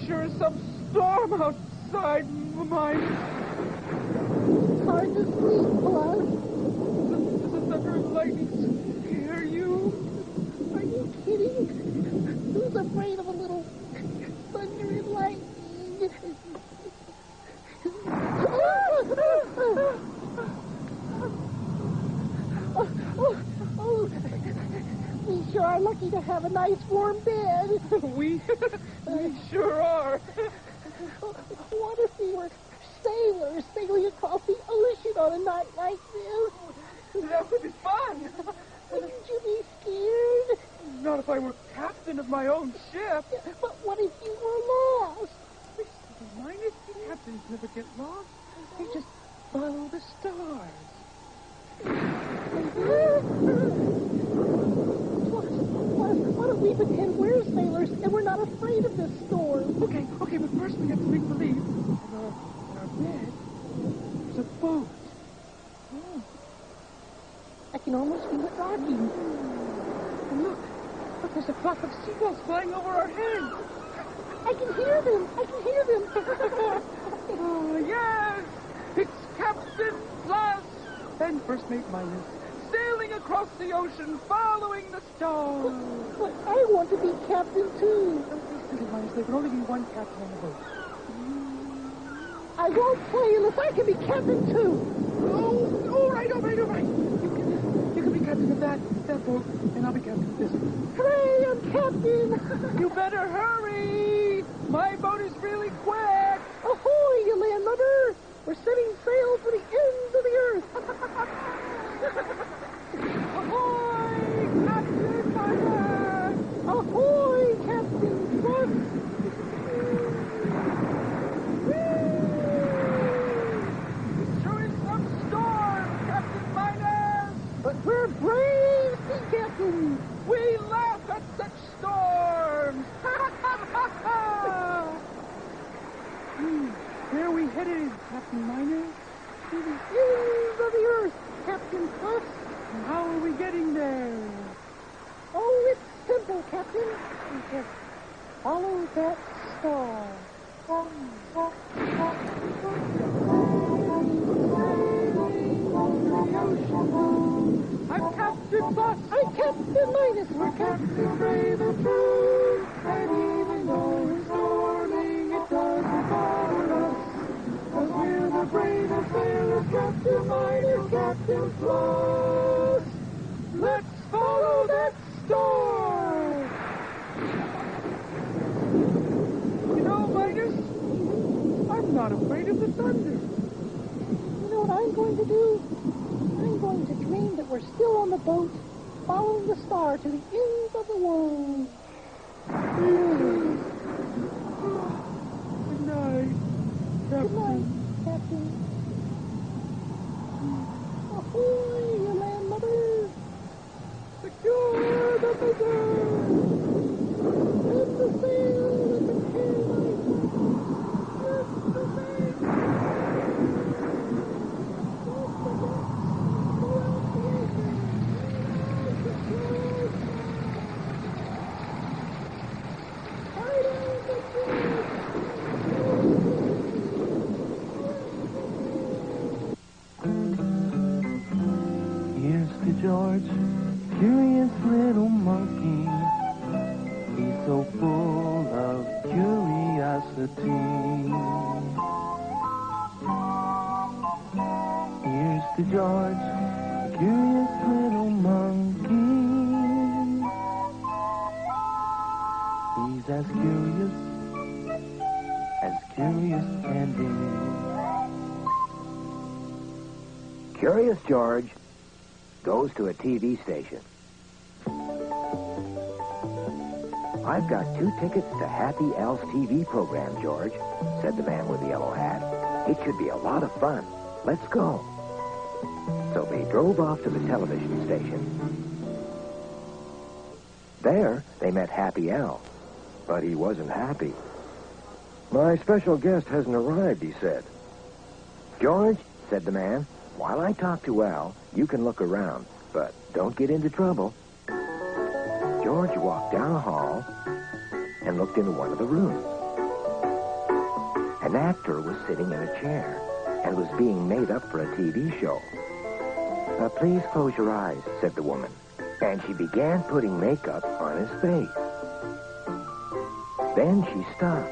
sure is some storm outside, Minus. It's hard to sleep, Buzz. Does the thunder and lightning scare you? Are you kidding? Who's afraid of a little thunder and lightning? We sure are lucky to have a nice warm bed. We sure are. What if we were sailors sailing across the ocean on a night like this? That would be fun. Wouldn't you be scared? Not if I were captain of my own ship. But what if you were lost? Minus, captains never get lost. They just follow the stars. What if we pretend we're sailors and we're not afraid of this storm? Okay, but first we have to make believe. In our bed, there's a boat. Oh. I can almost feel it rocking. And look, there's a flock of seagulls flying over our heads. I can hear them. Oh, yes! It's Captain Plus and First Mate Minus, sailing across the ocean, following the stars. But I want to be captain, too. Minus, there can only be one captain on the boat. I won't play unless I can be captain, too. Oh, all right. You can be captain of that boat, and I'll be captain of this one. Hooray, I'm captain. You better hurry. My boat is really quick. Ahoy, you landlubber. We're setting sail for the ends of the earth. Ahoy, Captain Minus. Ahoy, Captain Plus. Sure is some storm, Captain Minus. But we're brave sea captains. We laugh at such storms. Where are we headed, Captain Minus? To the ends of the earth, Captain Plus. And how are we getting there? Oh, it's simple, Captain. Just follow that star. I'm Captain Plus. I'm Captain Minus. We're Captain Brave and True. And even though we're storming, it doesn't bother us. 'Cause we're the bravest sailors, Captain Minus, Captain Plus. Let's follow that star. You know, Minus, I'm not afraid of the thunder. You know what I'm going to do? I'm going to dream that we're still on the boat, following the star to the ends of the world. Good night, Good Captain. night, Captain. Ahoy, you landlubber. Secure the missile. Let the sail and the taillight. Let the sail. Here's to George, curious little monkey. He's so full of curiosity. Here's to George, curious little monkey. He's as curious can be. Curious George goes to a TV station. I've got 2 tickets to Happy Elf's TV program, George, said the man with the yellow hat. It should be a lot of fun. Let's go. So they drove off to the television station. There, they met Happy Elf, but he wasn't happy. My special guest hasn't arrived, he said. George, said the man, while I talk to Al, you can look around, but don't get into trouble. George walked down a hall and looked into one of the rooms. An actor was sitting in a chair and was being made up for a TV show. Please close your eyes, said the woman. And she began putting makeup on his face. Then she stopped.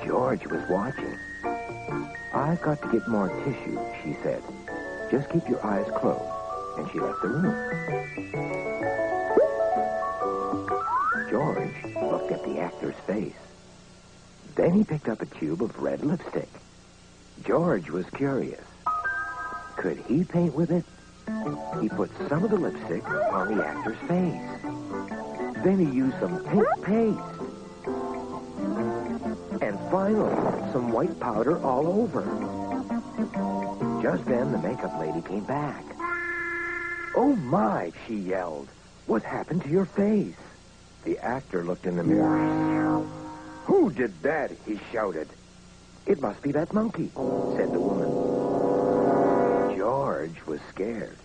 George was watching. I've got to get more tissue, she said. Just keep your eyes closed. And she left the room. George looked at the actor's face. Then he picked up a tube of red lipstick. George was curious. Could he paint with it? He put some of the lipstick on the actor's face. Then he used some pink paste. And finally, some white powder all over. Just then, the makeup lady came back. "Oh, my," she yelled. "What happened to your face?" The actor looked in the mirror. "Who did that?" he shouted. "It must be that monkey," said the woman. George was scared.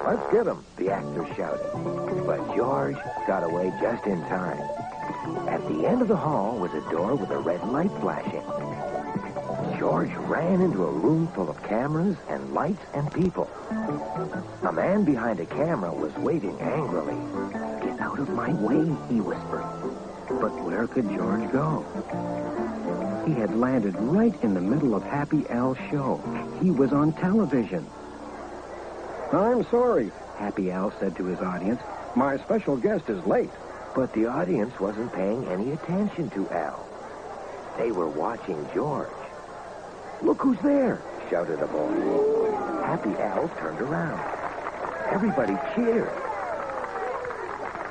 "Let's get him," the actor shouted. But George got away just in time. At the end of the hall was a door with a red light flashing. George ran into a room full of cameras and lights and people. A man behind a camera was waving angrily. "Get out of my way," he whispered. But where could George go? He had landed right in the middle of Happy Al's show. He was on television. I'm sorry, Happy Al said to his audience. my special guest is late. But the audience wasn't paying any attention to Al. They were watching George. "Look who's there," shouted a boy. Happy Al turned around. Everybody cheered.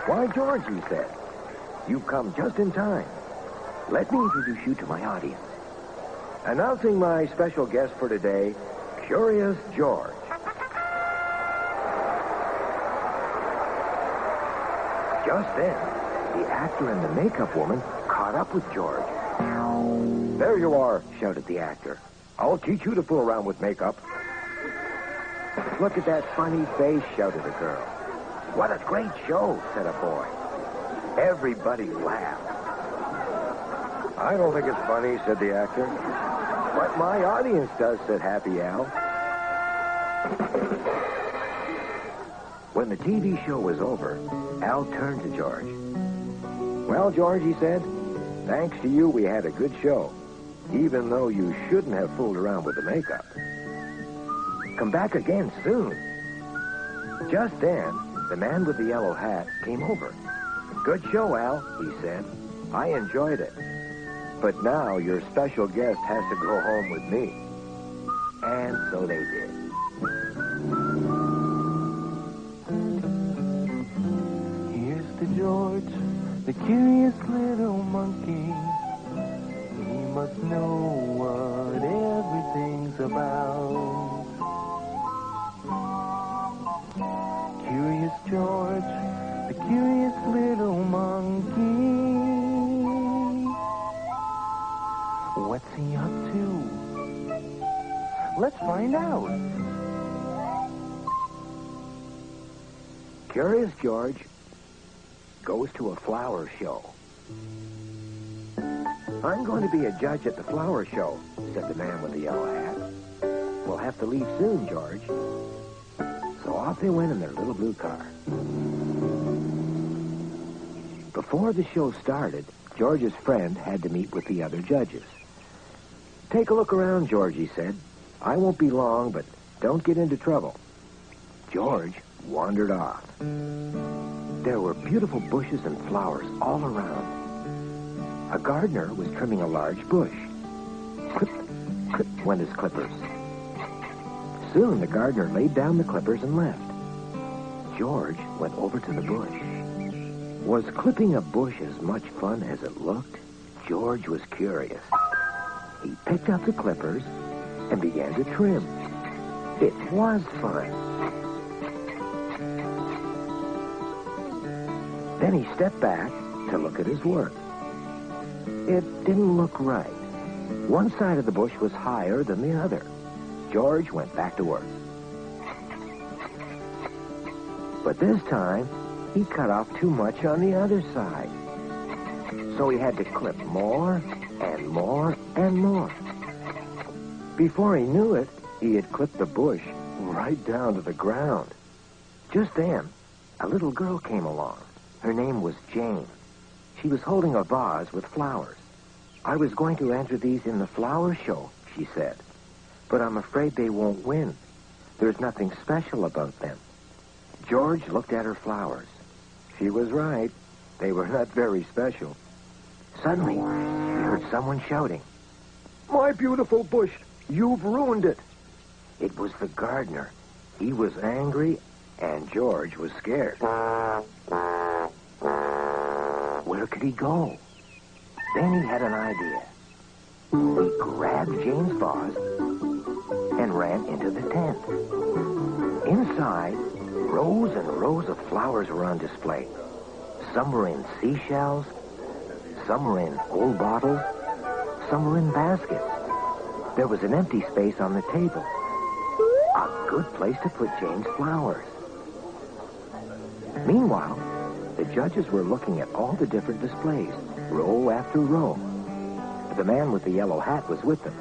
"Why, George," he said, "you've come just in time. Let me introduce you to my audience. Announcing my special guest for today, Curious George." Just then, the actor and the makeup woman caught up with George. "There you are," shouted the actor. "I'll teach you to fool around with makeup." "Look at that funny face," shouted a girl. "What a great show," said a boy. Everybody laughed. "I don't think it's funny," said the actor. "But my audience does," said Happy Al. When the TV show was over, Al turned to George. "Well, George," he said, "thanks to you, we had a good show, even though you shouldn't have fooled around with the makeup. Come back again soon." Just then, the man with the yellow hat came over. "Good show, Al," he said. "I enjoyed it. But now your special guest has to go home with me." And so they did. Here's to George, the curious little monkey. He must know what everything's about. Curious George, the curious little monkey. What's he up to? Let's find out. Curious George goes to a flower show. "I'm going to be a judge at the flower show," said the man with the yellow hat. "We'll have to leave soon, George." So off they went in their little blue car. Before the show started, George's friend had to meet with the other judges. "Take a look around, George," he said. "I won't be long, but don't get into trouble." George wandered off. There were beautiful bushes and flowers all around. A gardener was trimming a large bush. Clip, clip went his clippers. Soon the gardener laid down the clippers and left. George went over to the bush. Was clipping a bush as much fun as it looked? George was curious. He picked up the clippers and began to trim. It was fun. Then he stepped back to look at his work. It didn't look right. One side of the bush was higher than the other. George went back to work. But this time, he cut off too much on the other side. So he had to clip more and more and more. Before he knew it, he had clipped the bush right down to the ground. Just then, a little girl came along. Her name was Jane. She was holding a vase with flowers. "I was going to enter these in the flower show," she said. "But I'm afraid they won't win. There's nothing special about them." George looked at her flowers. She was right. They were not very special. Suddenly, he heard someone shouting, My beautiful bush, you've ruined it. It was the gardener. He was angry, and George was scared. Where could he go? Then he had an idea. He grabbed Jane's vase and ran into the tent. Inside, rows and rows of flowers were on display. Some were in seashells, some were in old bottles, some were in baskets. There was an empty space on the table. A good place to put Jane's flowers. Meanwhile, the judges were looking at all the different displays, row after row. The man with the yellow hat was with them.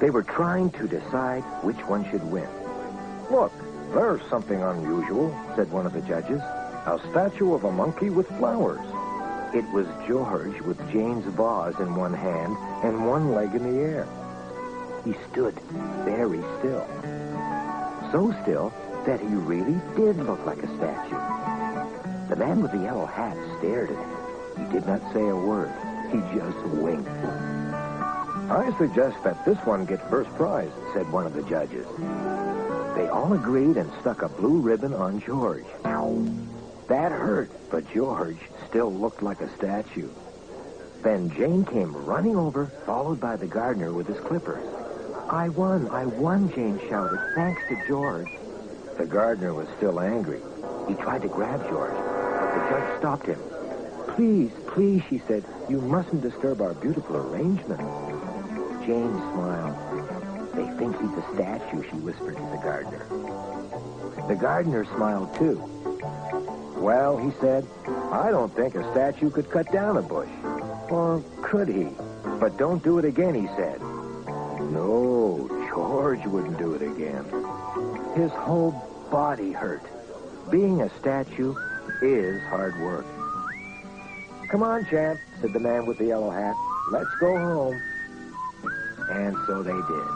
They were trying to decide which one should win. Look, there's something unusual, said one of the judges. A statue of a monkey with flowers. It was George with Jane's vase in one hand and one leg in the air. He stood very still. So still that he really did look like a statue. The man with the yellow hat stared at him. He did not say a word. He just winked. I suggest that this one get first prize, said one of the judges. They all agreed and stuck a blue ribbon on George. That hurt, but George still looked like a statue. Then Jane came running over, followed by the gardener with his clippers. I won, Jane shouted, thanks to George. The gardener was still angry. He tried to grab George, but the judge stopped him. Please, she said, you mustn't disturb our beautiful arrangement. Jane smiled. They think he's a statue, she whispered to the gardener. The gardener smiled, too. Well, he said, I don't think a statue could cut down a bush. Or could he? But don't do it again, he said. No, George wouldn't do it again. His whole body hurt. Being a statue is hard work. Come on, champ, said the man with the yellow hat. Let's go home. And so they did.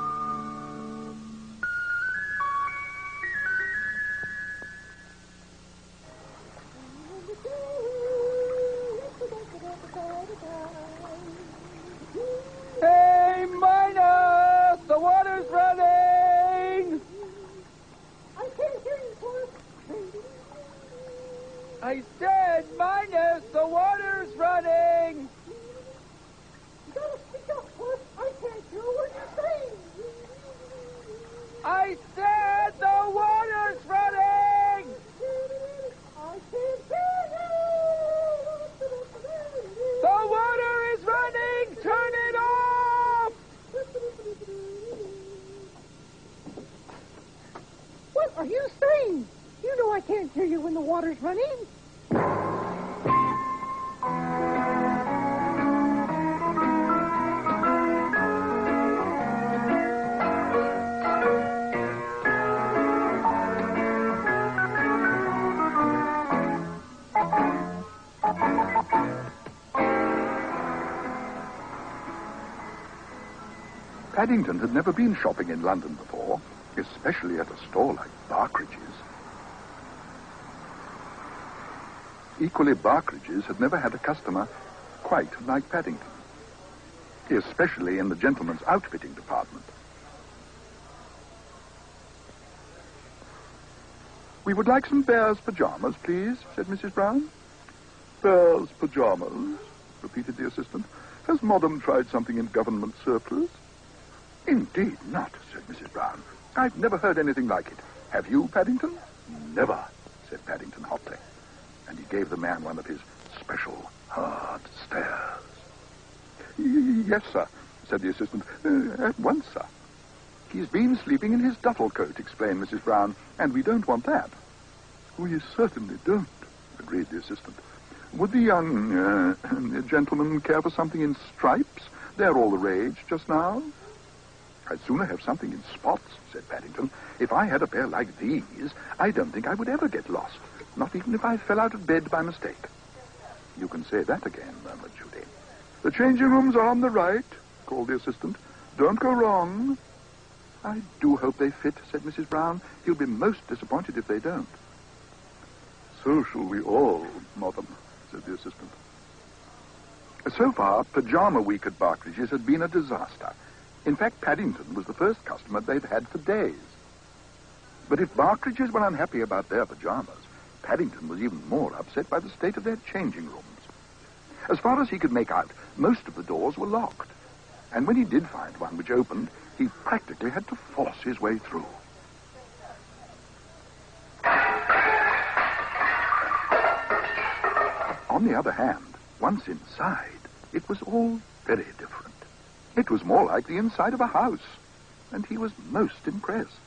Hey, Minus! The water's running! I can't hear you, Forrest. I said, Minus, the water's running! You gotta speak up, Forrest. I can't hear what you're saying. I said the water's running! I can't hear you. The water is running! Turn it off! What are you saying? You know I can't hear you when the water's running. Paddington had never been shopping in London before, especially at a store like Barkridge's. Equally, Barkridge's had never had a customer quite like Paddington, especially in the gentleman's outfitting department. We would like some bear's pajamas, please, said Mrs. Brown. Bear's pajamas, repeated the assistant. Has Madam tried something in government surplus? Indeed not, said Mrs. Brown. I've never heard anything like it. Have you, Paddington? Never, said Paddington hotly. And he gave the man one of his special hard stares. Yes, sir, said the assistant. At once, sir. He's been sleeping in his duffel coat, explained Mrs. Brown, and we don't want that. We certainly don't, agreed the assistant. Would the young gentleman care for something in stripes? They're all the rage just now. I'd sooner have something in spots, said Paddington. If I had a pair like these, I don't think I would ever get lost, not even if I fell out of bed by mistake. You can say that again, murmured Judy. The changing rooms are on the right, called the assistant. Don't go wrong. I do hope they fit, said Mrs. Brown. He'll be most disappointed if they don't. So shall we all, madam, said the assistant. So far, Pajama Week at Barclage's had been a disaster. In fact, Paddington was the first customer they'd had for days. But if Barclage's were unhappy about their pajamas, Paddington was even more upset by the state of their changing rooms. As far as he could make out, most of the doors were locked. And when he did find one which opened, he practically had to force his way through. On the other hand, once inside, it was all very different. It was more like the inside of a house, and he was most impressed.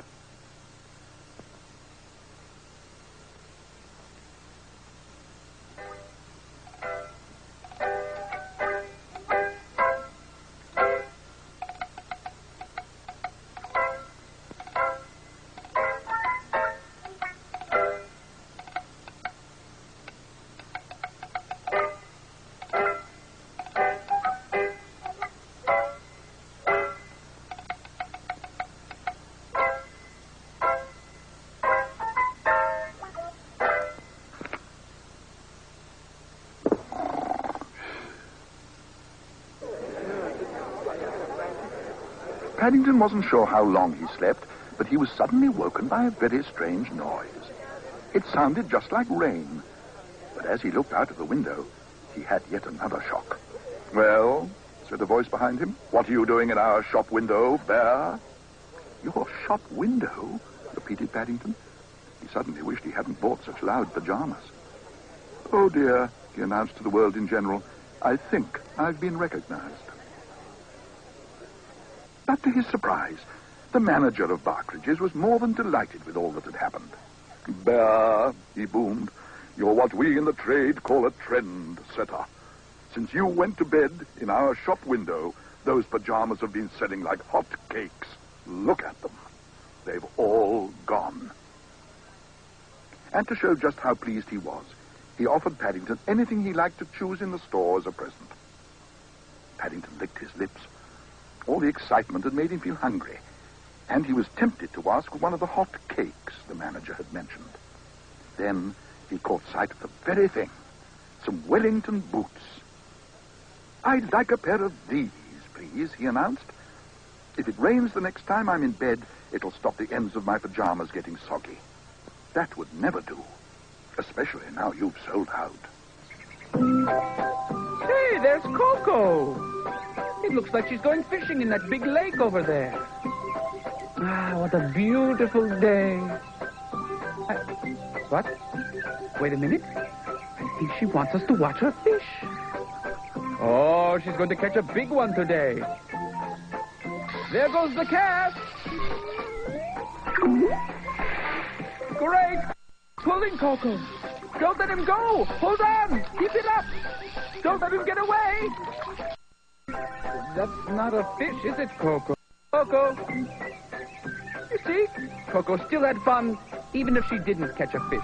Paddington wasn't sure how long he slept, but he was suddenly woken by a very strange noise. It sounded just like rain. But as he looked out of the window, he had yet another shock. Well, said a voice behind him, what are you doing in our shop window, Bear? Your shop window? Repeated Paddington. He suddenly wished he hadn't bought such loud pajamas. Oh, dear, he announced to the world in general, I think I've been recognized. But to his surprise, the manager of Barclage's was more than delighted with all that had happened. Bear, he boomed, you're what we in the trade call a trend-setter. Since you went to bed in our shop window, those pajamas have been selling like hot cakes. Look at them. They've all gone. And to show just how pleased he was, he offered Paddington anything he liked to choose in the store as a present. Paddington licked his lips. All the excitement had made him feel hungry, and he was tempted to ask for one of the hot cakes the manager had mentioned. Then he caught sight of the very thing, some Wellington boots. I'd like a pair of these, please, he announced. If it rains the next time I'm in bed, it'll stop the ends of my pajamas getting soggy. That would never do, especially now you've sold out. Hey, there's Coco. It looks like she's going fishing in that big lake over there. Ah, what a beautiful day. What? Wait a minute. I think she wants us to watch her fish. Oh, she's going to catch a big one today. There goes the cast. Great. Pulling, Coco. Don't let him go. Hold on. Keep it up. Don't let him get away. That's not a fish, is it, Coco? Coco. You see, Coco still had fun, even if she didn't catch a fish.